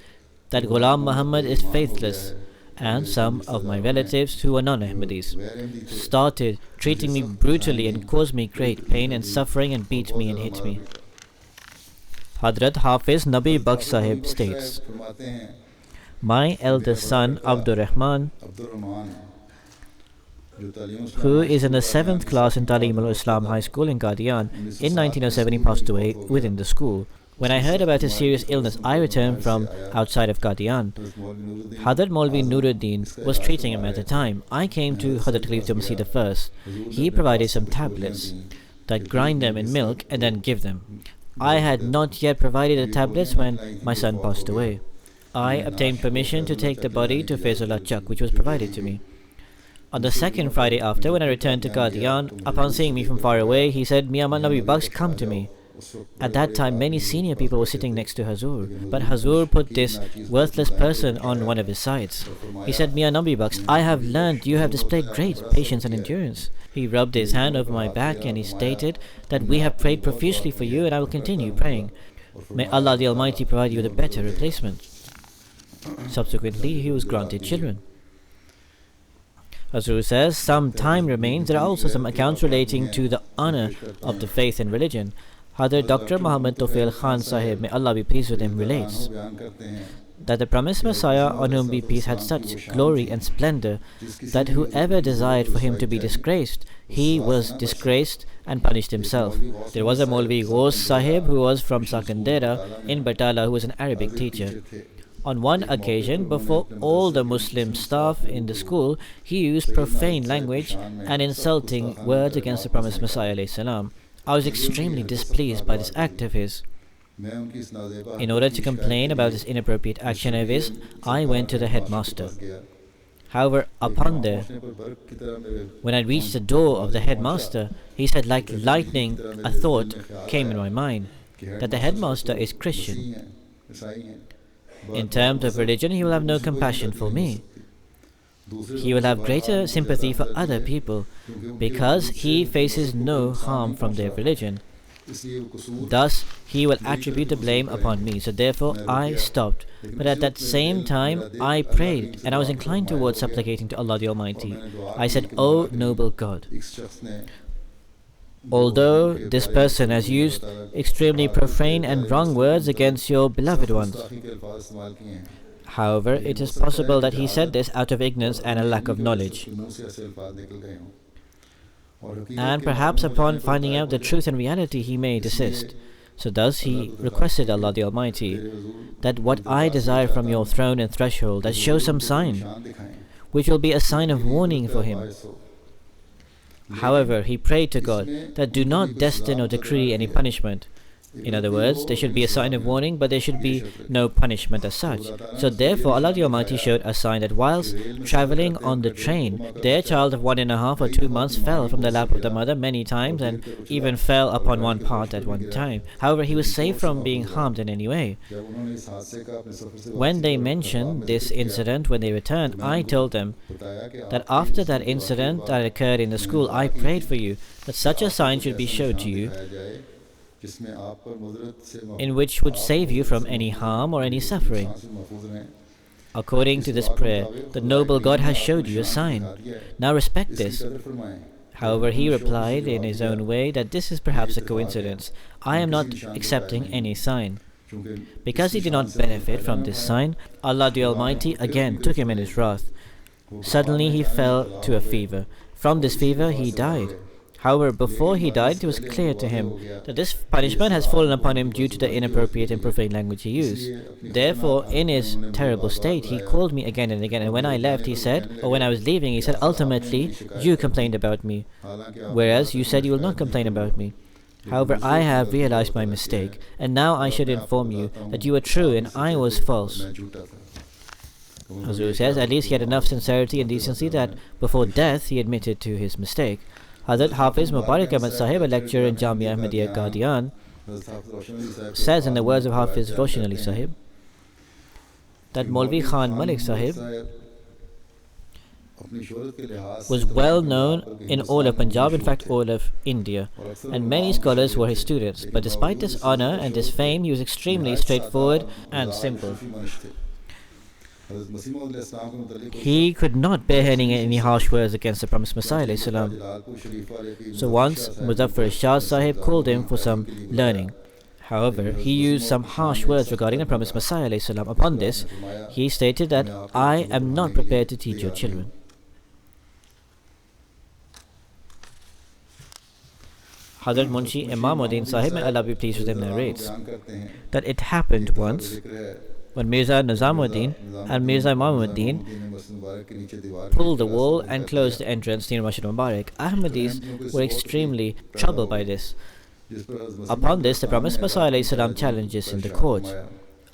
Speaker 3: that Ghulam Muhammad is faithless, and some of my relatives who were non-Ahmadis started treating me brutally and caused me great pain and suffering and beat me and hit me. Hadhrat Hafiz Nabi Baksh Sahib states, my eldest son Abdur Rahman, who is in the 7th class in Talim al-Islam High School in Qadian, in 1907 he passed away within the school. When I heard about his serious illness, I returned from outside of Qadian. Hadhrat Maulvi Nuruddin was treating him at the time. I came to Hadhrat Khalifah Masih I. He provided some tablets that grind them in milk and then give them. I had not yet provided the tablets when my son passed away. I obtained permission to take the body to Faizullah Chak, which was provided to me. On the second Friday after, when I returned to Qadian, upon seeing me from far away, he said, Mi Ahmad Nabi Baksh, come to me. At that time, many senior people were sitting next to Hazur, but Hazur put this worthless person on one of his sides. He said, Mia Nabi Baksh, I have learned you have displayed great patience and endurance. He rubbed his hand over my back and he stated that we have prayed profusely for you and I will continue praying. May Allah the Almighty provide you with a better replacement. Subsequently, he was granted children. Masroor says, some time remains. There are also some accounts relating to the honor of the faith and religion. Hadhrat Dr. Muhammad Tawfiq Khan Sahib, may Allah be pleased with him, relates that the promised Messiah, on whom be peace, had such glory and splendor that whoever desired for him to be disgraced, he was disgraced and punished himself. There was a Maulvi Ghaus Sahib who was from Sakandera in Batala, who was an Arabic teacher. On one occasion, before all the Muslim staff in the school, he used profane language and insulting words against the promised Messiah ﷺ. I was extremely displeased by this act of his. In order to complain about this inappropriate action of his, I went to the headmaster. However, upon there, when I reached the door of the headmaster, he said, like lightning, a thought came in my mind, that the headmaster is Christian. In terms of religion, he will have no compassion for me. He will have greater sympathy for other people because he faces no harm from their religion. Thus, he will attribute the blame upon me. So therefore, I stopped. But at that same time, I prayed and I was inclined towards supplicating to Allah the Almighty. I said, O noble God, although this person has used extremely profane and wrong words against your beloved ones, however, it is possible that he said this out of ignorance and a lack of knowledge. And perhaps upon finding out the truth and reality, he may desist. So thus he requested Allah the Almighty that what I desire from your throne and threshold, that show some sign, which will be a sign of warning for him. However, he prayed to God that do not destine or decree any punishment. In other words, there should be a sign of warning, but there should be no punishment as such. So therefore, Allah the Almighty showed a sign that whilst traveling on the train, their child of 1.5 or 2 months fell from the lap of the mother many times and even fell upon one part at one time. However, he was safe from being harmed in any way. When they mentioned this incident when they returned, I told them that after that incident that occurred in the school, I prayed for you that such a sign should be showed to you, in which would save you from any harm or any suffering. According to this prayer, the noble God has showed you a sign. Now respect this. However, he replied in his own way that this is perhaps a coincidence. I am not accepting any sign. Because he did not benefit from this sign, Allah the Almighty again took him in his wrath. Suddenly he fell to a fever. From this fever he died. However, before he died, it was clear to him that this punishment has fallen upon him due to the inappropriate and profane language he used. Therefore, in his terrible state, he called me again and again, and when I left, he said, or when I was leaving, he said, ultimately, you complained about me, whereas you said you will not complain about me. However, I have realized my mistake, and now I should inform you that you were true and I was false. Hazur says, at least he had enough sincerity and decency that before death he admitted to his mistake. Hadhrat Hafiz Mubarak Ahmad Sahib, a lecturer in Jamia Ahmadiyya Qadian, says in the words of Hafiz Roshan Ali Sahib that Maulvi Khan Malik Sahib was well known in all of Punjab, in fact all of India, and many scholars were his students. But despite this honor and this fame, he was extremely straightforward and simple. He could not bear hearing any harsh words against the promised Messiah. So once Muzaffar Shah Sahib called him for some learning. However, he used some harsh words regarding the promised Messiah. Upon this, he stated that I am not prepared to teach your children. Hadhrat Munshi Imamuddin Sahib, may Allah be pleased with him, narrates that it happened once when Mirza Nizamuddin and Mirza Imamuddin pulled the wall and closed the entrance near Masjid Mubarak. Ahmadis were extremely troubled by this. Upon this, the promised Messiah challenges in the court.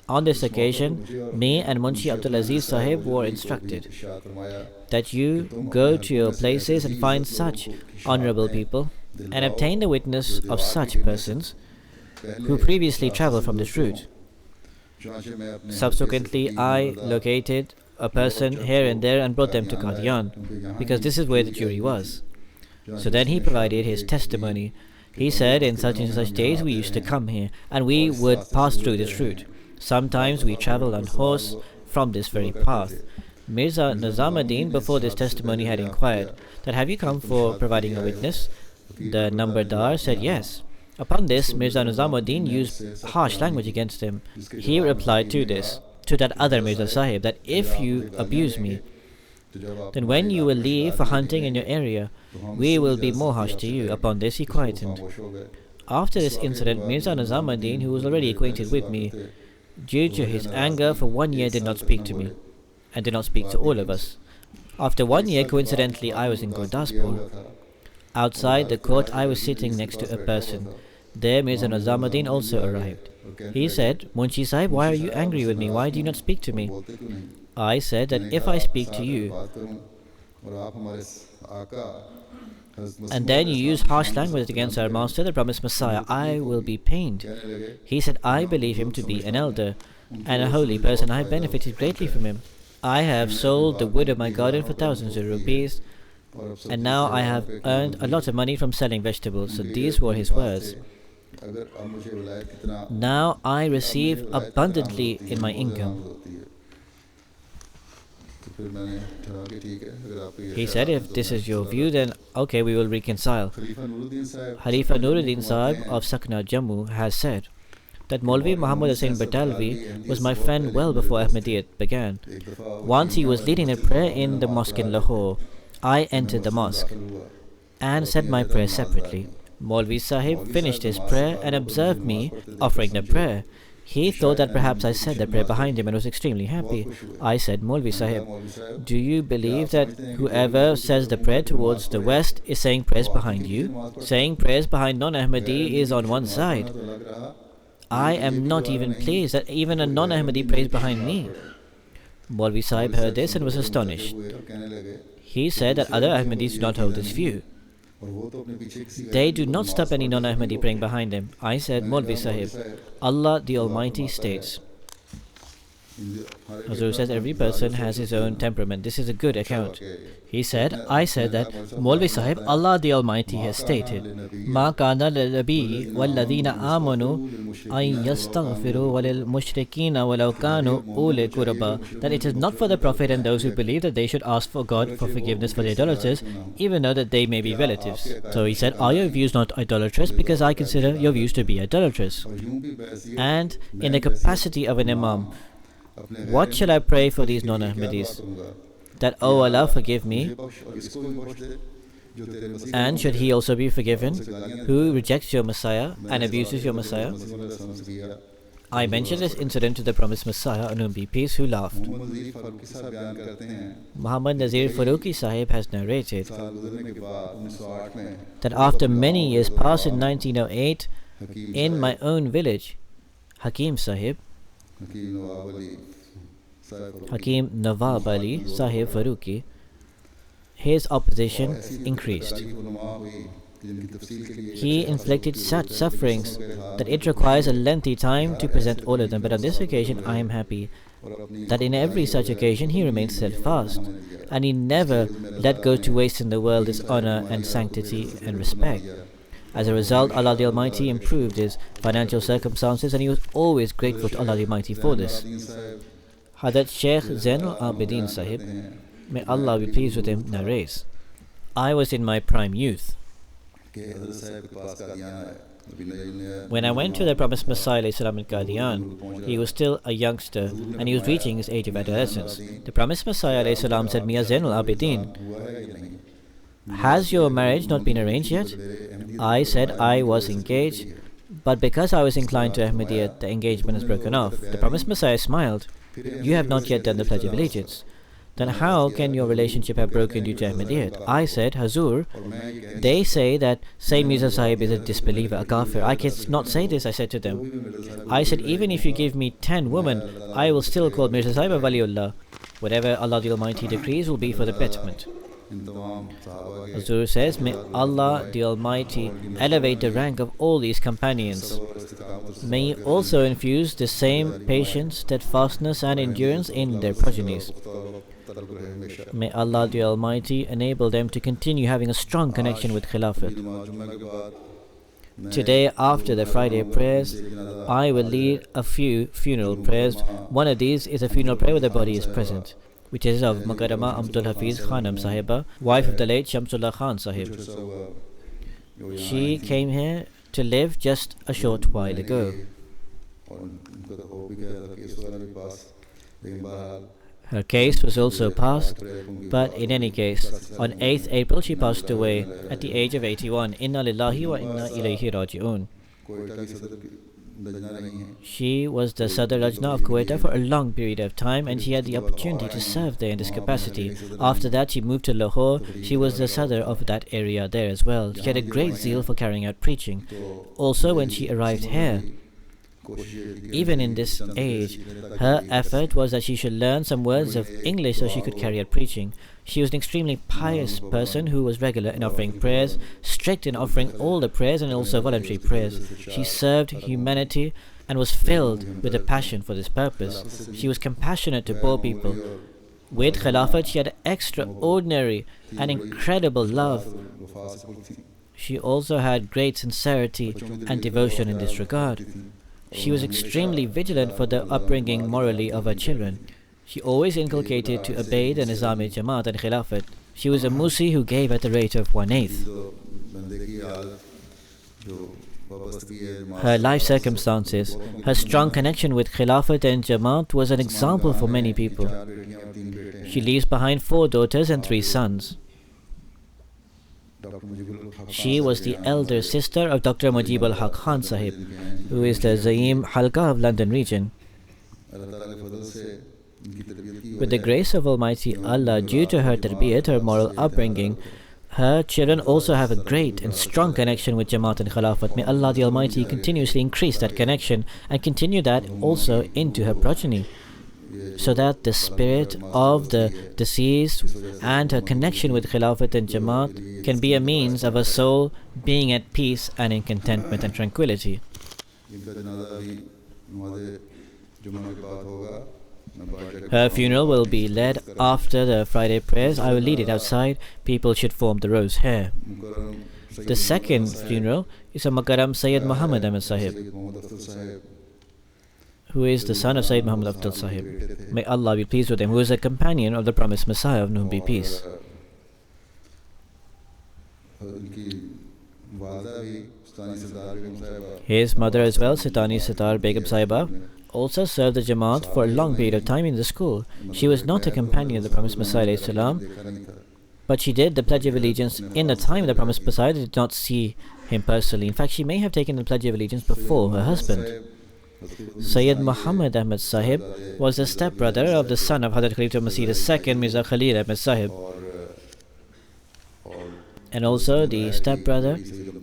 Speaker 3: On this occasion, me and Munshi Abdul Aziz Sahib were instructed that you go to your places and find such honorable people and obtain the witness of such persons who previously travelled from this route. Subsequently, I located a person here and there and brought them to Qadian, because this is where the jury was. So then he provided his testimony. He said, in such and such days we used to come here, and we would pass through this route. Sometimes we travelled on horse from this very path. Mirza Nizamuddin, before this testimony, had inquired that, have you come for providing a witness? The Nambardar said yes. Upon this, Mirza Nizamuddin used harsh language against him. He replied to that other Mirza Sahib, that if you abuse me, then when you will leave for hunting in your area, we will be more harsh to you. Upon this, he quietened. After this incident, Mirza Nizamuddin, who was already acquainted with me, due to his anger for 1 year did not speak to me, and did not speak to all of us. After 1 year, coincidentally, I was in Gurdaspur. Outside the court, I was sitting next to a person. There, Mirza Nizamuddin also arrived. He said, Munshi Sahib, why are you angry with me? Why do you not speak to me? I said that if I speak to you, and then you use harsh language against our master, the promised Messiah, I will be pained. He said, I believe him to be an elder and a holy person. I have benefited greatly from him. I have sold the wood of my garden for thousands of rupees, and now I have earned a lot of money from selling vegetables. So these were his words. Now I receive abundantly in my income. He said, if this is your view, then okay, we will reconcile. Khalifa Nuruddin Sahib of Sakna Jammu has said that Maulvi Muhammad Hussain Batalvi was my friend well before Ahmadiyyat began. Once he was leading a prayer in the mosque in Lahore. I entered the mosque and said my prayer separately. Maulvi Sahib finished his prayer and observed me offering the prayer. He thought that perhaps I said the prayer behind him and was extremely happy. I said, Maulvi Sahib, do you believe that whoever says the prayer towards the west is saying prayers behind you? Saying prayers behind non-Ahmadi is on one side. I am not even pleased that even a non-Ahmadi prays behind me. Maulvi Sahib heard this and was astonished. He said that other Ahmadis do not hold this view. They do not stop any non-Ahmadi praying behind them. I said, Maulvi Sahib, Allah the Almighty states. Masroor says every person has his own temperament. This is a good account. He said, I said that, Maulvi Sahib, Allah the Almighty has stated, Ma kana lil-nabi wal-ladhina amanu an yastaghfiru walil-mushrikina walau kanu uli qurba, that it is not for the Prophet and those who believe that they should ask for God for forgiveness for the idolaters, even though that they may be relatives. So he said, are your views not idolatrous? Because I consider your views to be idolatrous. And in the capacity of an imam, what shall I pray for these non-Ahmadis? That, oh Allah, forgive me. And should he also be forgiven who rejects your Messiah and abuses your Messiah? I mentioned this incident to the promised Messiah, on whom be peace, who laughed. Muhammad Nazir Farooqi Sahib has narrated that after many years passed in 1908, in my own village, Hakim Sahib, Hakim Nawab Ali Sahib Farooqi, his opposition increased. He inflicted such sufferings that it requires a lengthy time to present all of them. But on this occasion, I am happy that in every such occasion he remained steadfast, and he never let go to waste in the world his honor and sanctity and respect. As a result, Allah the Almighty improved his financial circumstances, and he was always grateful to Allah the Almighty for this. Hadhrat Sheikh Zainul Abidin Sahib, may Allah be pleased with him, narrates, I was in my prime youth. When I went to the promised Messiah in Qadian, he was still a youngster and he was reaching his age of adolescence. The promised Messiah said, Mirza Zainul Abidin, has your marriage not been arranged yet? I said I was engaged, but because I was inclined to Ahmadiyya, the engagement has broken off. The promised Messiah smiled. You have not yet done the Pledge of Allegiance. Then how can your relationship have broken due to Ahmadiyyat? I said, Hazur, they say that Sayyid Mirza Sahib is a disbeliever, a kafir. I cannot say this, I said to them. I said, even if you give me 10 women, I will still call Mirza Sahib a Waliullah. Whatever Allah the Almighty decrees will be for the betterment. Hazur says, may Allah the Almighty elevate the rank of all these companions. May He also infuse the same patience, steadfastness and endurance in their progenies. May Allah the Almighty enable them to continue having a strong connection with Khilafat. Today, after the Friday prayers, I will lead a few funeral prayers. One of these is a funeral prayer where the body is present, which is of Mukarrama Abdul Hafiz Khanam Sahiba, wife of the late Shamsullah Khan Sahib. She came here to live just a short while ago. Her case was also passed, but in any case, on 8th April she passed away at the age of 81. Inna lillahi wa inna ilayhi raji'un. She was the Sadr Rajna of Kuwait for a long period of time, and she had the opportunity to serve there in this capacity. After that, she moved to Lahore. She was the Sadr of that area there as well. She had a great zeal for carrying out preaching. Also, when she arrived here, even in this age, her effort was that she should learn some words of English so she could carry out preaching. She was an extremely pious person who was regular in offering prayers, strict in offering all the prayers and also voluntary prayers. She served humanity and was filled with a passion for this purpose. She was compassionate to poor people. With Khilafat, she had extraordinary and incredible love. She also had great sincerity and devotion in this regard. She was extremely vigilant for the upbringing morally of her children. She always inculcated to obey the Nizam-e Jamaat and Khilafat. She was a Musi who gave at the rate of 1/8. Her life circumstances, her strong connection with Khilafat and Jamaat was an example for many people. She leaves behind 4 daughters and 3 sons. She was the elder sister of Dr. Mujibul Haq Khan Sahib, who is the Zaim Halqa of London region. With the grace of Almighty Allah, due to her tarbiyat, her moral upbringing, her children also have a great and strong connection with Jamaat and Khilafat. May Allah the Almighty continuously increase that connection and continue that also into her progeny, so that the spirit of the deceased and her connection with Khilafat and Jamaat can be a means of a soul being at peace and in contentment and tranquility. Her funeral will be led after the Friday prayers. I will lead it outside. People should form the rows here. The second funeral is of Mukarram Sayyid Muhammad Ahmad Sahib, who is the son of Sayyid Muhammad Abdul Sahib. May Allah be pleased with him, who is a companion of the promised Messiah, of whom be peace. His mother as well, Sitani Sitar Begum Sahiba, also served the Jamaat for a long period of time in the school. She was not a companion of the promised Messiah, but she did the Pledge of Allegiance in the time of the promised Messiah. Did not see him personally. In fact, she may have taken the Pledge of Allegiance before her husband. Sayyid Muhammad Ahmad Sahib was the stepbrother of the son of Hadhrat Khalifatul Masih II, Mirza Khalil Ahmad Sahib, and also the stepbrother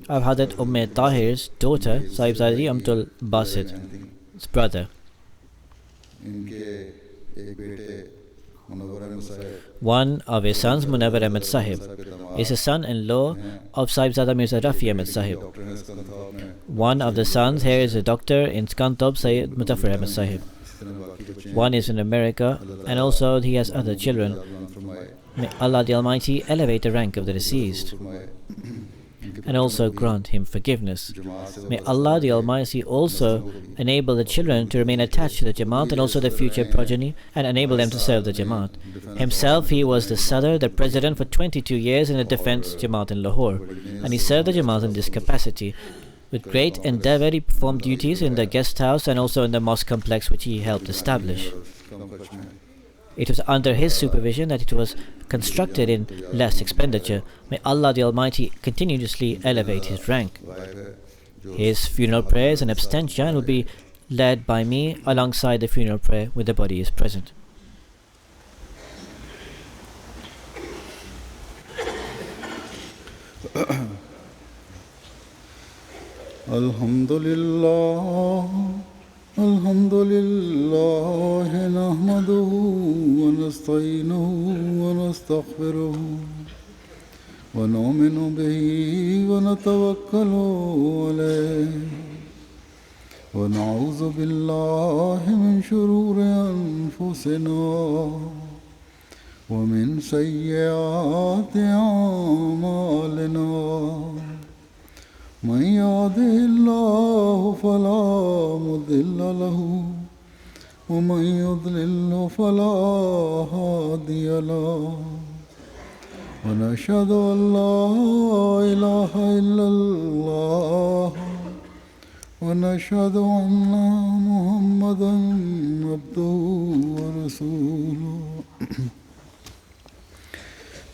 Speaker 3: of Hadhrat Tahir's daughter, Sahibzadi Abdul Basid's brother. One of his sons, Munawwar Ahmad Sahib, is a son-in-law of Sahibzada Mirza Rafi Ahmad Sahib. One of the sons here is a doctor in Skantob, Sayyid Mutaffar Ahmad Sahib. One is in America, and also he has other children. May Allah the Almighty elevate the rank of the deceased and also grant him forgiveness. May Allah the Almighty also enable the children to remain attached to the Jamaat and also the future progeny and enable them to serve the Jamaat. Himself, he was the Sadr, the president for 22 years in the Defense Jamaat in Lahore, and he served the Jamaat in this capacity. With great endeavor, he performed duties in the guest house and also in the mosque complex which he helped establish. It was under his supervision that it was constructed in less expenditure. May Allah the Almighty continuously elevate his rank. His funeral prayers and abstention will be led by me alongside the funeral prayer when the body is present.
Speaker 2: Alhamdulillah, alhamdulillah, nahmaduhu wa nasta'inuhu wa nastaghfiruhu wa nu'minu bihi wa natawakkalu alayhi wa na'udhu billahi min shururi anfusina wa min sayyiati a'malina. من يهده الله فلا مضل له ومن يضلل فلا هادي له ونشهد أن لا إله إلا الله ونشهد أن محمدا عبده ورسوله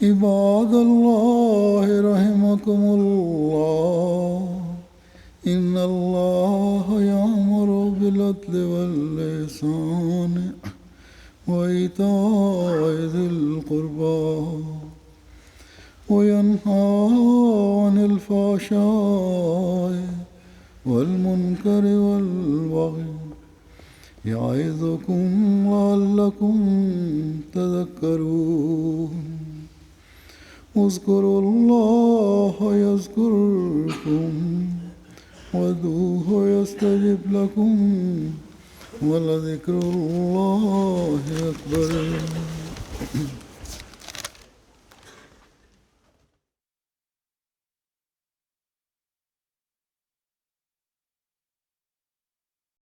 Speaker 2: عباد الله رحمكم الله إن الله يأمر بالعدل والإحسان وإيتاء ذي القربى وينهى عن الفحشاء والمنكر والبغي يعظكم لعلكم تذكرون اذكروا الله يذكركم وادعوه يستجب لكم ولذكر الله أكبر